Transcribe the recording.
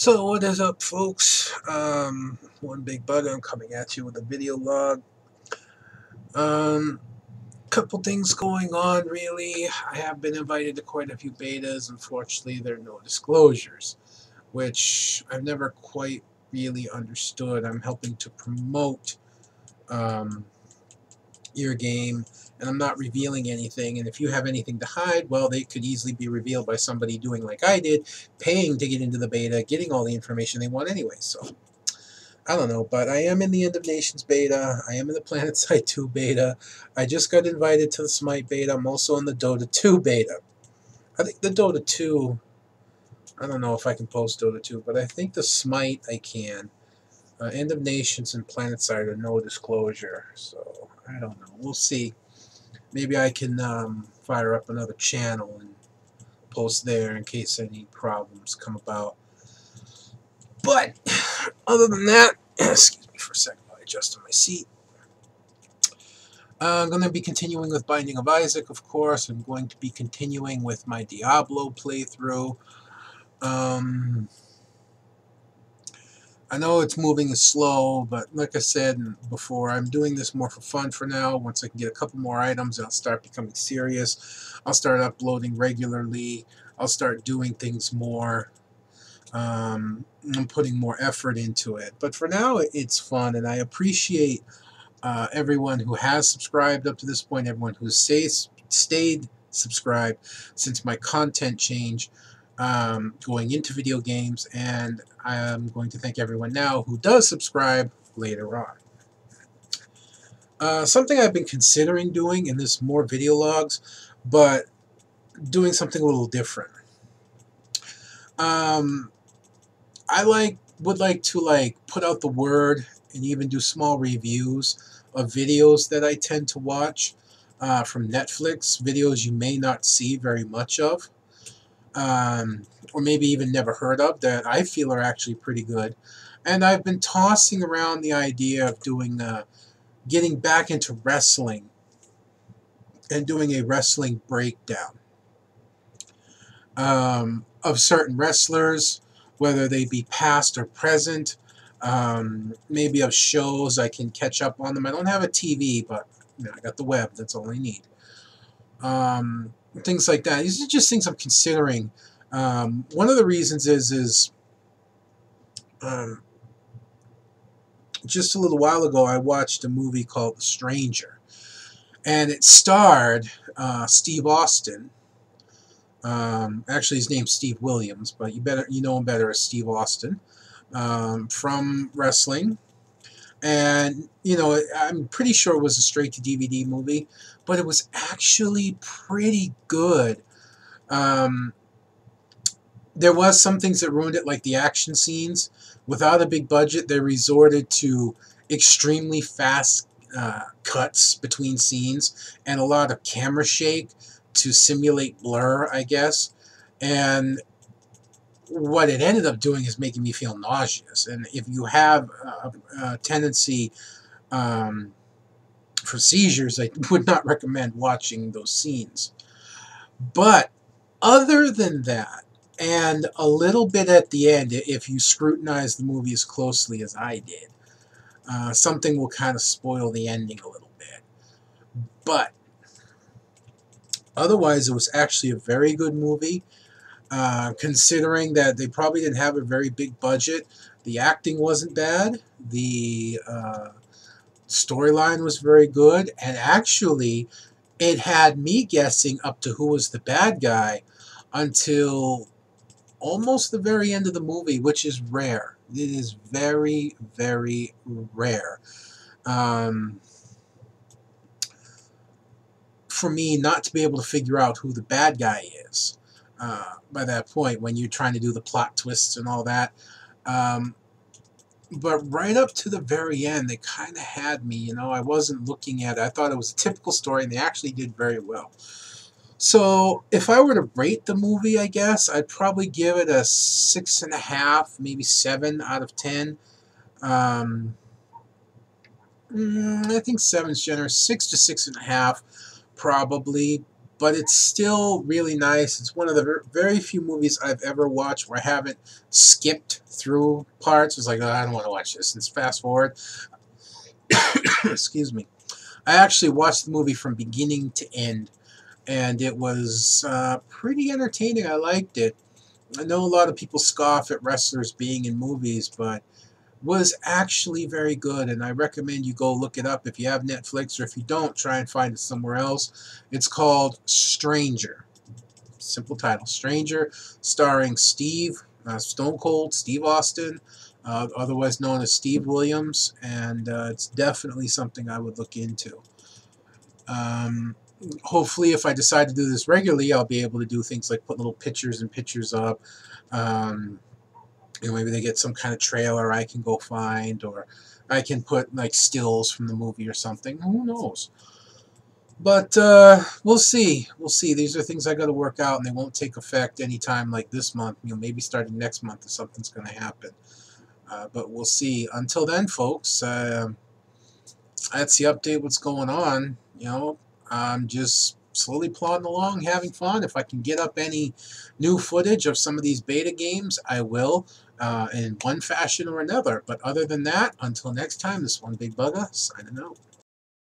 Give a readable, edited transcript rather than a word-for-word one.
So what is up, folks? One big bug. I'm coming at you with a video log. Um, Couple things going on, really. I have been invited to quite a few betas. Unfortunately, there are no disclosures, which I've never quite really understood. I'm helping to promote um, your game, and I'm not revealing anything. And if you have anything to hide, well, they could easily be revealed by somebody doing like I did, paying to get into the beta, getting all the information they want anyway. So I don't know, but I am in the End of Nations beta. I am in the Planet Side 2 beta. I just got invited to the Smite beta. I'm also in the Dota 2 beta. I think the Dota 2, I don't know if I can post Dota 2, but I think the Smite I can. End of Nations and Planet Side are no disclosure, so I don't know. We'll see. Maybe I can fire up another channel and post there in case any problems come about. But other than that, excuse me for a second while I adjust my seat. I'm going to be continuing with Binding of Isaac, of course. I'm going to be continuing with my Diablo playthrough. I know it's moving slow, but like I said before, I'm doing this more for fun for now. Once I can get a couple more items, I'll start becoming serious. I'll start uploading regularly. I'll start doing things more. I'm putting more effort into it. But for now, it's fun, and I appreciate everyone who has subscribed up to this point, everyone who's stayed subscribed since my content change going into video games, and I'm going to thank everyone now who does subscribe later on. Something I've been considering doing in this more video logs, but doing something a little different. I would like to put out the word and even do small reviews of videos that I tend to watch from Netflix, videos you may not see very much of, or maybe even never heard of, that I feel are actually pretty good. And I've been tossing around the idea of doing, getting back into wrestling and doing a wrestling breakdown of certain wrestlers, whether they be past or present, maybe of shows I can catch up on them. I don't have a TV, but you know, I got the web. That's all I need. Things like that. These are just things I'm considering. One of the reasons is just a little while ago I watched a movie called The Stranger, and it starred Steve Austin. Actually, his name's Steve Williams, but you know him better as Steve Austin from wrestling. And you know, I'm pretty sure it was a straight-to-DVD movie, but it was actually pretty good. There was some things that ruined it, like the action scenes. Without a big budget, they resorted to extremely fast cuts between scenes and a lot of camera shake to simulate blur, I guess. And what it ended up doing is making me feel nauseous. And if you have a tendency for seizures, I would not recommend watching those scenes. But other than that, and a little bit at the end, if you scrutinize the movie as closely as I did, something will kind of spoil the ending a little bit. But otherwise, it was actually a very good movie. Considering that they probably didn't have a very big budget, the acting wasn't bad, the storyline was very good, and actually it had me guessing up to who was the bad guy until almost the very end of the movie, which is rare. It is very, very rare. For me not to be able to figure out who the bad guy is by that point when you're trying to do the plot twists and all that. But right up to the very end, they kind of had me, you know. I wasn't looking at it. I thought it was a typical story, and they actually did very well. So if I were to rate the movie, I guess, I'd probably give it a 6.5, maybe 7 out of 10. I think 7's generous. 6 to 6.5, probably. but it's still really nice. It's one of the very few movies I've ever watched where I haven't skipped through parts. It's like, oh, I don't want to watch this. Let's fast forward. Excuse me. I actually watched the movie from beginning to end, and it was pretty entertaining. I liked it. I know a lot of people scoff at wrestlers being in movies, but was actually very good, and I recommend you go look it up if you have Netflix, or if you don't, try and find it somewhere else. It's called Stranger. Simple title, Stranger, starring Stone Cold Steve Austin, otherwise known as Steve Williams, and it's definitely something I would look into. Um, Hopefully, if I decide to do this regularly, I'll be able to do things like put little pictures and pictures up. Um, maybe they get some kind of trailer I can go find, or I can put like stills from the movie or something. Who knows? But we'll see. We'll see. These are things I got to work out, and they won't take effect anytime like this month. Maybe starting next month, if something's going to happen. But we'll see. Until then, folks, that's the update. What's going on? I'm just slowly plodding along, having fun. If I can get up any new footage of some of these beta games, I will, in one fashion or another. But other than that, until next time, this one Big Bugger signing out.